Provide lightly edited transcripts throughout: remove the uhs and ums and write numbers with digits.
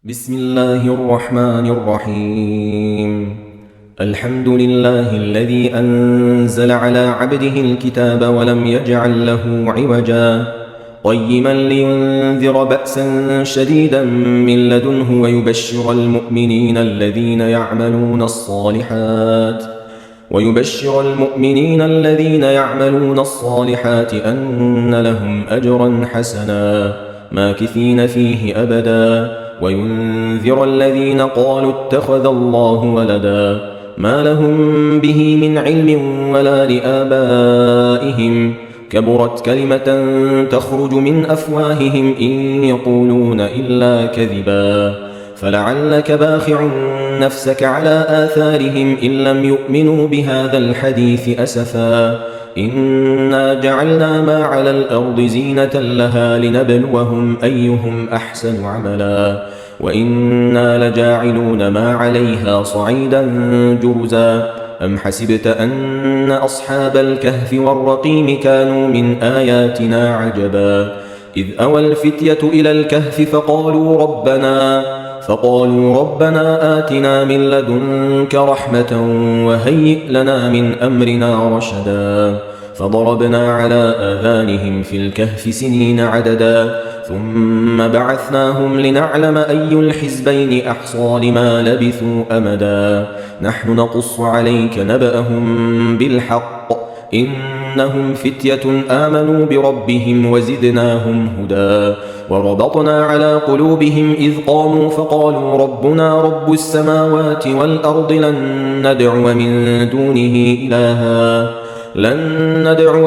بسم الله الرحمن الرحيم. الحمد لله الذي أنزل على عبده الكتاب ولم يجعل له عوجا قيما لينذر بأسا شديدا من لدنه ويبشر المؤمنين الذين يعملون الصالحات أن لهم أجرا حسنا ماكثين فيه أبدا وينذر الذين قالوا اتخذ الله ولدا ما لهم به من علم ولا لآبائهم كبرت كلمة تخرج من أفواههم إن يقولون إلا كذبا فلعلك باخع نفسك على آثارهم إن لم يؤمنوا بهذا الحديث أسفا إنا جعلنا ما على الأرض زينة لها لنبلوهم أيهم أحسن عملا وإنا لجاعلون ما عليها صعيدا جرزا أم حسبت أن أصحاب الكهف والرقيم كانوا من آياتنا عجبا إذ أوى الفتية إلى الكهف فقالوا ربنا آتنا من لدنك رحمة وهيئ لنا من أمرنا رشدا فضربنا على آذانهم في الكهف سنين عددا ثم بعثناهم لنعلم أي الحزبين أحصى لما لبثوا أمدا نحن نقص عليك نبأهم بالحق إنهم فتية آمنوا بربهم وزدناهم هدى وربطنا على قلوبهم إذ قاموا فقالوا ربنا رب السماوات والأرض لن ندعو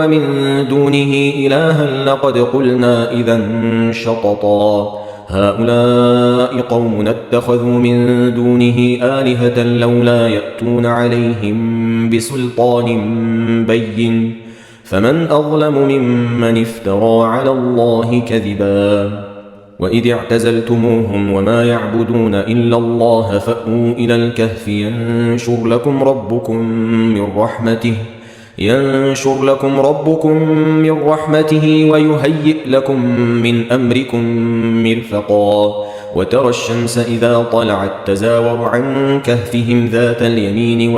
من دونه إلها لقد قلنا إذا شططا هؤلاء قوم اتخذوا من دونه آلهة لولا يأتون عليهم بسلطان بين فمن أظلم ممن افترى على الله كذبا وإذ اعتزلتموهم وما يعبدون إلا الله فأووا إلى الكهف ينشر لكم ربكم من رحمته ويهيئ لكم من أمركم مرفقا وترى الشمس إذا طلعت تزاور عن كهفهم ذات اليمين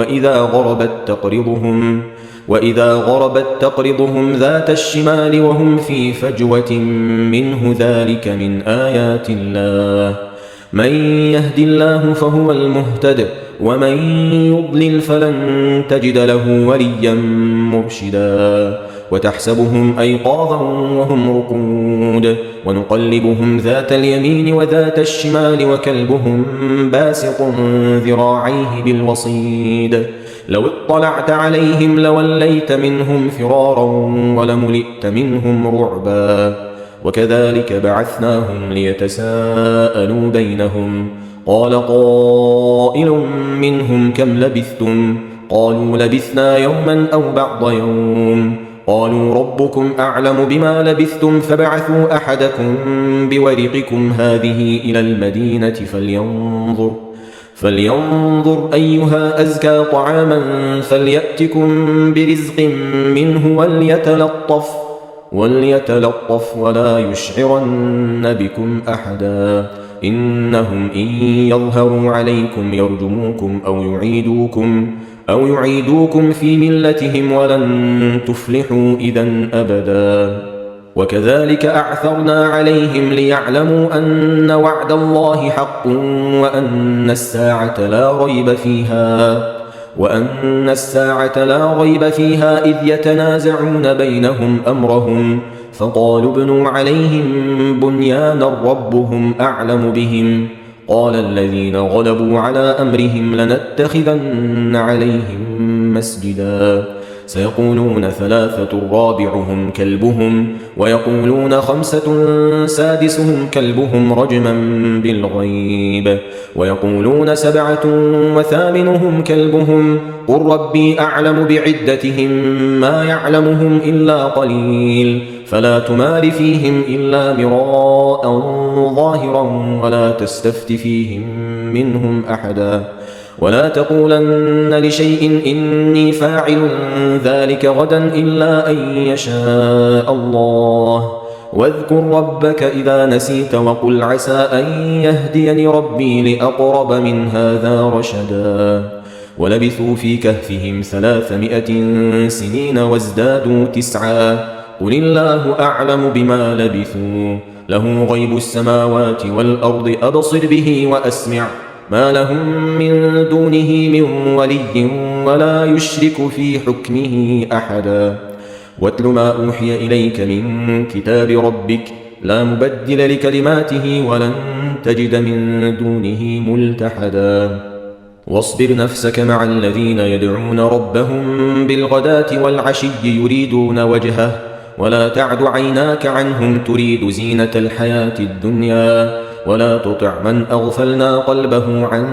وإذا غربت تقرضهم ذات الشمال وهم في فجوة منه ذلك من آيات الله من يهد الله فهو المهتد ومن يضلل فلن تجد له وليا مرشدا وتحسبهم أيقاظا وهم رقود ونقلبهم ذات اليمين وذات الشمال وكلبهم باسط ذراعيه بالوصيد لو اطلعت عليهم لوليت منهم فرارا ولملئت منهم رعبا وكذلك بعثناهم ليتساءلوا بينهم قال قائل منهم كم لبثتم قالوا لبثنا يوما أو بعض يوم قالوا ربكم أعلم بما لبثتم فبعثوا أحدكم بورقكم هذه إلى المدينة فلينظر أيها أزكى طعاما فليأتكم برزق منه وليتلطف ولا يشعرن بكم أحدا إنهم إن يظهروا عليكم يرجموكم أو يعيدوكم في ملتهم ولن تفلحوا إذا أبدا وكذلك أعثرنا عليهم ليعلموا أن وعد الله حق وأن الساعة لا ريب فيها إذ يتنازعون بينهم أمرهم فقالوا ابنوا عليهم بنيانا ربهم أعلم بهم قال الذين غلبوا على أمرهم لنتخذن عليهم مسجدا سيقولون 3 رابعهم كلبهم ويقولون 5 سادسهم كلبهم رجما بالغيب ويقولون 7 وثامنهم كلبهم قل ربي أعلم بعدتهم ما يعلمهم إلا قليل فلا تمار فيهم إلا مراء ظاهرا ولا تستفت فيهم منهم أحدا ولا تقولن لشيء إني فاعل ذلك غدا إلا أن يشاء الله واذكر ربك إذا نسيت وقل عسى أن يهديني ربي لأقرب من هذا رشدا ولبثوا في كهفهم 300 سنين وازدادوا 9 قل الله أعلم بما لبثوا له غيب السماوات والأرض أبصر به وأسمع ما لهم من دونه من ولي ولا يشرك في حكمه أحدا واتل ما أوحي إليك من كتاب ربك لا مبدل لكلماته ولن تجد من دونه ملتحدا واصبر نفسك مع الذين يدعون ربهم بالغداة والعشي يريدون وجهه ولا تعد عيناك عنهم تريد زينة الحياة الدنيا ولا تطع من أغفلنا قلبه عن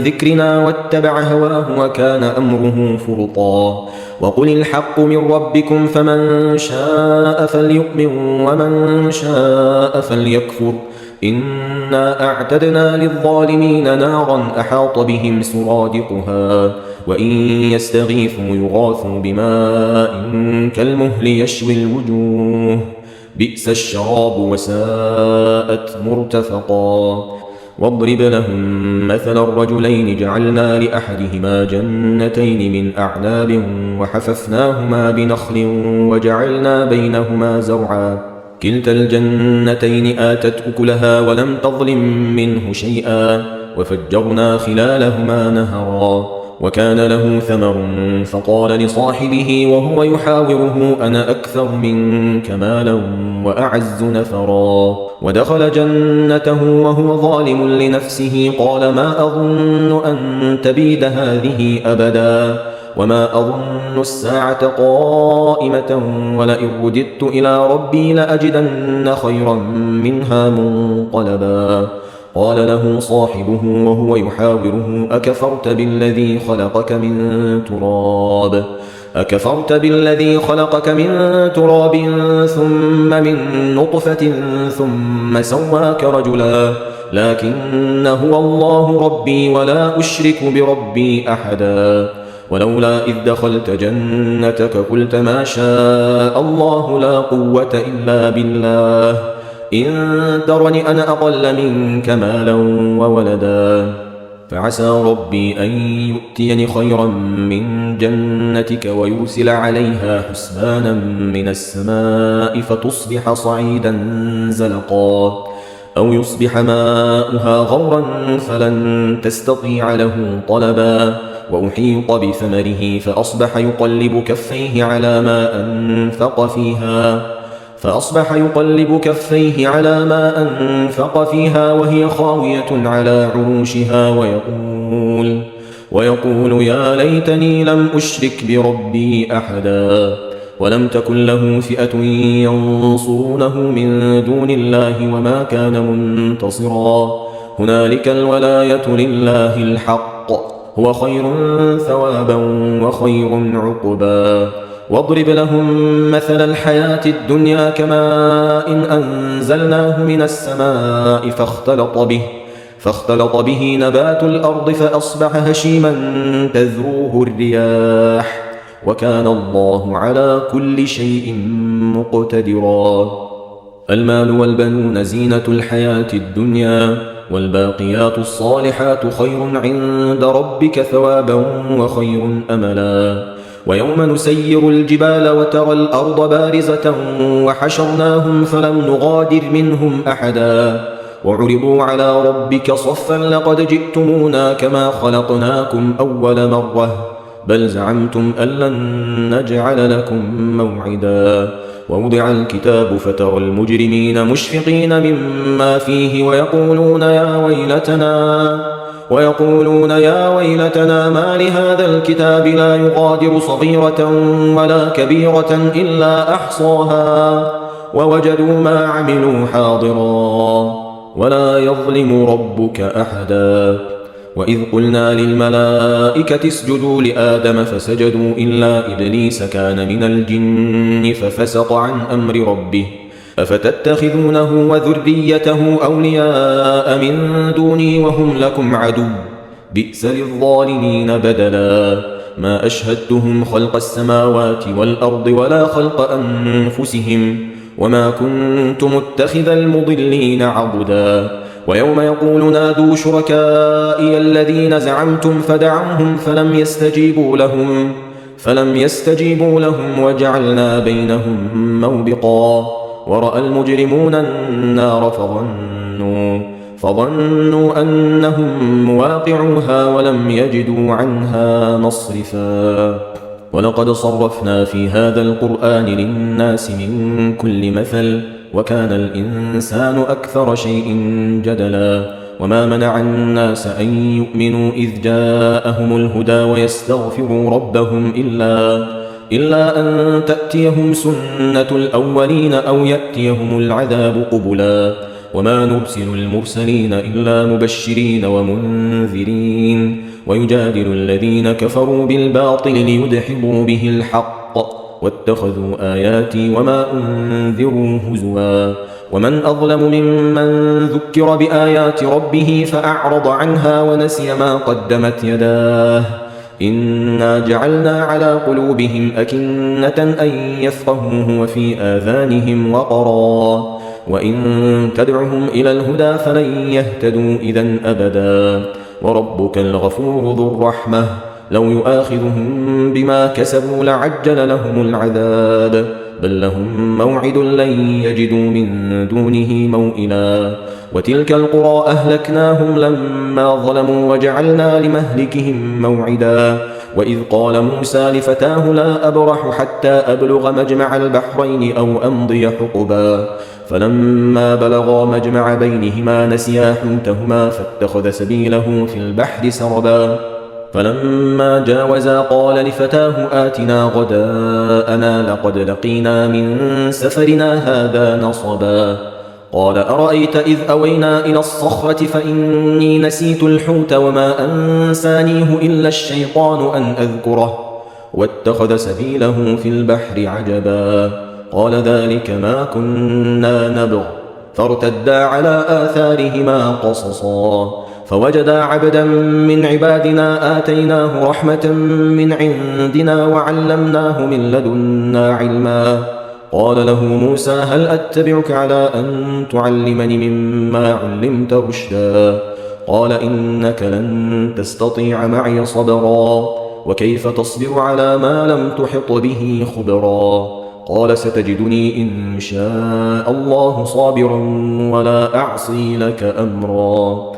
ذكرنا واتبع هواه وكان أمره فرطا وقل الحق من ربكم فمن شاء فليؤمن ومن شاء فليكفر إنا أعتدنا للظالمين نارا أحاط بهم سرادقها وإن يستغيثوا يغاثوا بماء كالمهل يشوي الوجوه بئس الشراب وساءت مرتفقا واضرب لهم مثل الرجلين جعلنا لأحدهما جنتين من أعناب وحففناهما بنخل وجعلنا بينهما زرعا كلتا الجنتين آتت أكلها ولم تظلم منه شيئا وفجرنا خلالهما نهرا وكان له ثمر فقال لصاحبه وهو يحاوره أنا أكثر منك مالا وأعز نفرا ودخل جنته وهو ظالم لنفسه قال ما أظن أن تبيد هذه أبدا وما أظن الساعة قائمة ولئن رددت إلى ربي لأجدن خيرا منها منقلبا قال له صاحبه وهو يحاوره أكفرت بالذي خلقك من تراب ثم من نطفة ثم سواك رجلا لكن هو الله ربي ولا أشرك بربي أحدا ولولا إذ دخلت جنتك قلت ما شاء الله لا قوة إلا بالله إن ترني أنا أقل منك مالا وولدا فعسى ربي أن يؤتيني خيرا من جنتك ويرسل عليها حسبانا من السماء فتصبح صعيدا زلقا أو يصبح ماؤها غورا فلن تستطيع له طلبا وأحيط بثمره فأصبح يقلب كفيه على ما أنفق فيها وهي خاوية على عروشها ويقول يا ليتني لم أشرك بربي أحدا ولم تكن له فئة ينصرونه من دون الله وما كان منتصرا هنالك الولاية لله الحق هو خير ثوابا وخير عقبا واضرب لهم مثل الحياة الدنيا كماء إن أنزلناه من السماء فاختلط به نبات الأرض فأصبح هشيما تذروه الرياح وكان الله على كل شيء مقتدرا المال والبنون زينة الحياة الدنيا والباقيات الصالحات خير عند ربك ثوابا وخير أملا ويوم نسير الجبال وترى الأرض بارزة وحشرناهم فلم نغادر منهم أحدا وعرضوا على ربك صفا لقد جئتمونا كما خلقناكم أول مرة بل زعمتم أن لن نجعل لكم موعدا ووضع الكتاب فترى المجرمين مشفقين مما فيه ويقولون يا ويلتنا ما لهذا الكتاب لا يغادر صغيرة ولا كبيرة إلا أحصاها ووجدوا ما عملوا حاضرا ولا يظلم ربك أحدا وإذ قلنا للملائكة اسجدوا لآدم فسجدوا إلا إبليس كان من الجن ففسق عن أمر ربه أفتتخذونه وذريته أولياء من دوني وهم لكم عدو بئس للظالمين بدلا ما أشهدتهم خلق السماوات والأرض ولا خلق أنفسهم وما كنت متخذ المضلين عضدا ويوم يقول نادوا شركائي الذين زعمتم فدعوهم فلم يستجيبوا لهم وجعلنا بينهم موبقا ورأى المجرمون النار فظنوا أنهم مواقعوها ولم يجدوا عنها مصرفا ولقد صرفنا في هذا القرآن للناس من كل مثل وكان الإنسان أكثر شيء جدلا وما منع الناس أن يؤمنوا إذ جاءهم الهدى ويستغفروا ربهم إلا أن تأتيهم سنة الأولين أو يأتيهم العذاب قبلا وما نرسل المرسلين إلا مبشرين ومنذرين ويجادل الذين كفروا بالباطل ليدحضوا به الحق واتخذوا آياتي وما أنذروا هزوا ومن أظلم ممن ذكر بآيات ربه فأعرض عنها ونسي ما قدمت يداه إنا جعلنا على قلوبهم أكنة أن يفقهوه وفي آذانهم وقرا وإن تدعهم إلى الهدى فلن يهتدوا إذن أبدا وربك الغفور ذو الرحمة لو يؤاخذهم بما كسبوا لعجل لهم العذاب بل لهم موعد لن يجدوا من دونه موئلا وتلك القرى أهلكناهم لما ظلموا وجعلنا لمهلكهم موعدا وإذ قال موسى لفتاه لا أبرح حتى أبلغ مجمع البحرين أو أمضي حقبا فلما بلغا مجمع بينهما نسيا حوتهما فاتخذ سبيله في البحر سربا فلما جاوزا قال لفتاه آتنا غداءنا لقد لقينا من سفرنا هذا نصبا قال أرأيت إذ أوينا إلى الصخرة فإني نسيت الحوت وما أنسانيه إلا الشيطان أن أذكره واتخذ سبيله في البحر عجبا قال ذلك ما كنا نبغ فارتدا على آثارهما قصصا فوجدا عبدا من عبادنا آتيناه رحمة من عندنا وعلمناه من لدنا علما قال له موسى هل أتبعك على أن تعلمني مما علمت رشدا قال إنك لن تستطيع معي صبرا وكيف تصبر على ما لم تحط به خبرا قال ستجدني إن شاء الله صابرا ولا أعصي لك أمرا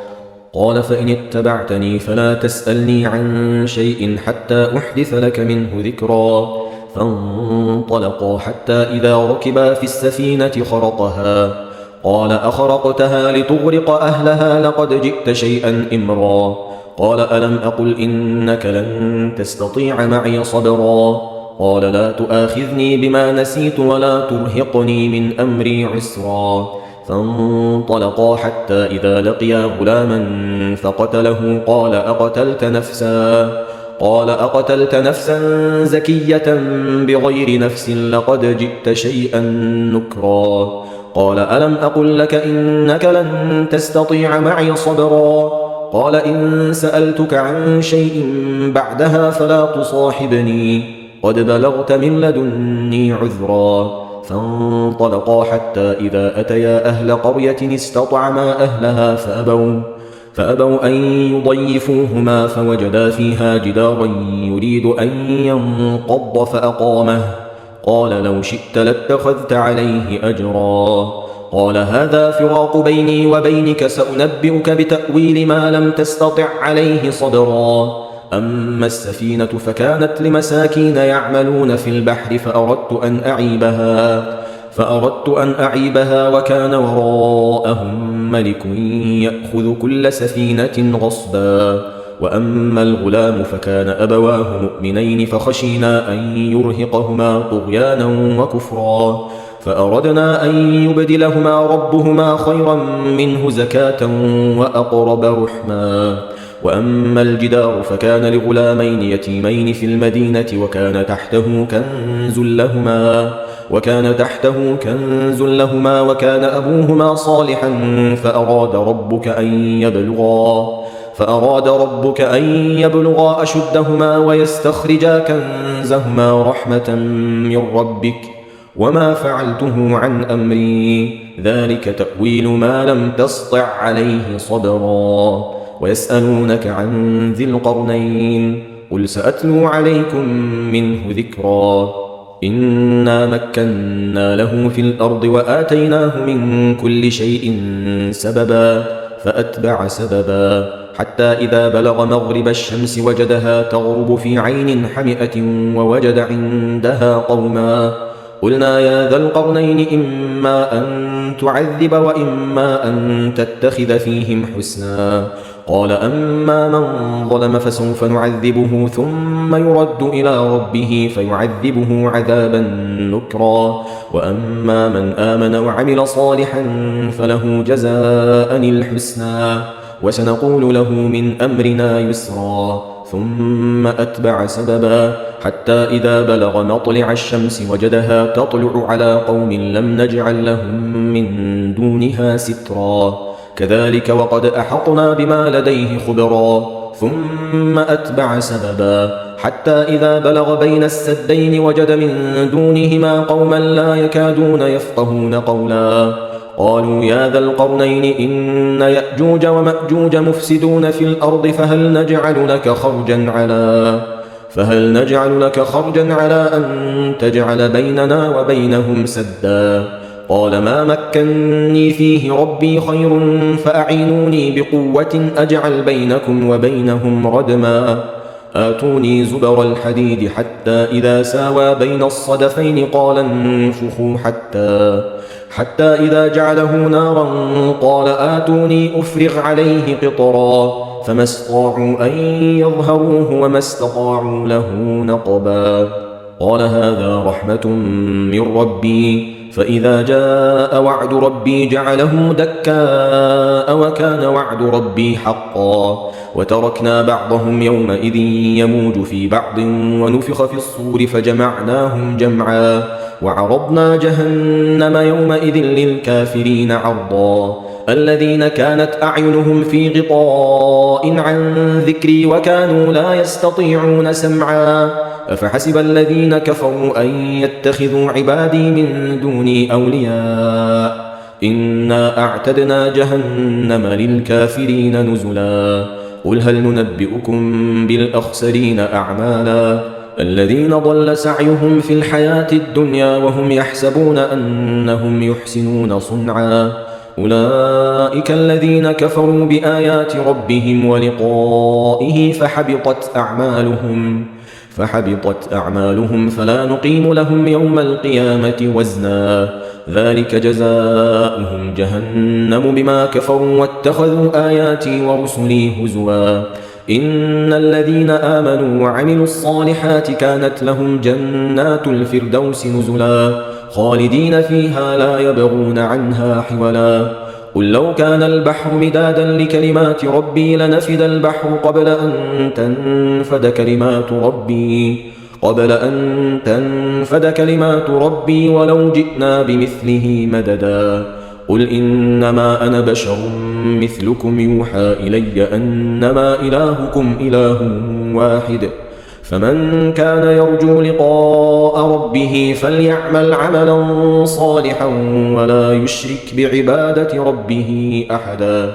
قال فإن اتبعتني فلا تسألني عن شيء حتى أحدث لك منه ذكرا فانطلقا حتى إذا ركبا في السفينة خرقها قال أخرقتها لتغرق أهلها لقد جئت شيئا إمرا قال ألم أقل إنك لن تستطيع معي صبرا قال لا تؤاخذني بما نسيت ولا ترهقني من أمري عسرا فانطلقا حتى إذا لقيا غلاما فقتله قال أقتلت نفسا زكية بغير نفس لقد جئت شيئا نكرا قال ألم أقل لك إنك لن تستطيع معي صبرا قال إن سألتك عن شيء بعدها فلا تصاحبني قد بلغت من لدني عذرا فانطلقا حتى إذا أتيا أهل قرية استطعما أهلها فأبوا أن يضيفوهما فوجدا فيها جدارا يريد أن ينقض فأقامه قال لو شئت لاتخذت عليه أجرا قال هذا فراق بيني وبينك سأنبئك بتأويل ما لم تستطع عليه صبرا أما السفينة فكانت لمساكين يعملون في البحر فأردت أن أعيبها وكان وراءهم ملك يأخذ كل سفينة غصبا وأما الغلام فكان أبواه مؤمنين فخشينا أن يرهقهما طغيانا وكفرا فأردنا أن يبدلهما ربهما خيرا منه زكاة وأقرب رحما وأما الجدار فكان لغلامين يتيمين في المدينة وكان تحته كنز لهما وكان أبوهما صالحا فأراد ربك أن يبلغا أشدهما ويستخرجا كنزهما رحمة من ربك وما فعلته عن أمري ذلك تأويل ما لم تسطع عليه صبرا ويسألونك عن ذي القرنين قل سأتلو عليكم منه ذكرا إنا مكنا له في الأرض وآتيناه من كل شيء سببا فأتبع سببا حتى إذا بلغ مغرب الشمس وجدها تغرب في عين حمئة ووجد عندها قوما قلنا يا ذا القرنين إما أن تعذب وإما أن تتخذ فيهم حسنا قال أما من ظلم فسوف نعذبه ثم يرد إلى ربه فيعذبه عذابا نكرا وأما من آمن وعمل صالحا فله جزاء الحسنى وسنقول له من أمرنا يسرا ثم أتبع سببا حتى إذا بلغ مطلع الشمس وجدها تطلع على قوم لم نجعل لهم من دونها سترا كذلك وقد أحطنا بما لديه خبرا ثم أتبع سببا حتى إذا بلغ بين السدين وجد من دونهما قوما لا يكادون يفقهون قولا قالوا يا ذا القرنين إن يأجوج ومأجوج مفسدون في الأرض فهل نجعل لك خرجا على أن تجعل بيننا وبينهم سدا قال ما مكني فيه ربي خير فأعينوني بقوة أجعل بينكم وبينهم ردما آتوني زبر الحديد حتى إذا ساوى بين الصدفين قال انفخوا حتى إذا جعله نارا قال آتوني أفرغ عليه قطرا فما استطاعوا أن يظهروه وما استطاعوا له نقبا قال هذا رحمة من ربي فإذا جاء وعد ربي جعله دكاء وكان وعد ربي حقا وتركنا بعضهم يومئذ يموج في بعض ونفخ في الصور فجمعناهم جمعا وعرضنا جهنم يومئذ للكافرين عرضا الذين كانت أعينهم في غطاء عن ذكري وكانوا لا يستطيعون سمعا أفحسب الذين كفروا أن يتخذوا عبادي من دوني أولياء إنا أعتدنا جهنم للكافرين نزلا قل هل ننبئكم بالأخسرين أعمالا الذين ضل سعيهم في الحياة الدنيا وهم يحسبون أنهم يحسنون صنعا أولئك الذين كفروا بآيات ربهم ولقائه فحبطت أعمالهم فلا نقيم لهم يوم القيامة وزنا ذلك جزاؤهم جهنم بما كفروا واتخذوا آياتي ورسلي هزوا إن الذين آمنوا وعملوا الصالحات كانت لهم جنات الفردوس نزلا خالدين فيها لا يبغون عنها حولا قل لو كان البحر مدادا لكلمات ربي لنفد البحر قبل أن تنفد كلمات ربي ولو جئنا بمثله مددا قل إنما أنا بشر مثلكم يوحى إلي أنما إلهكم إله واحد فمن كان يرجو لقاء ربه فليعمل عملا صالحا ولا يشرك بعبادة ربه أحدا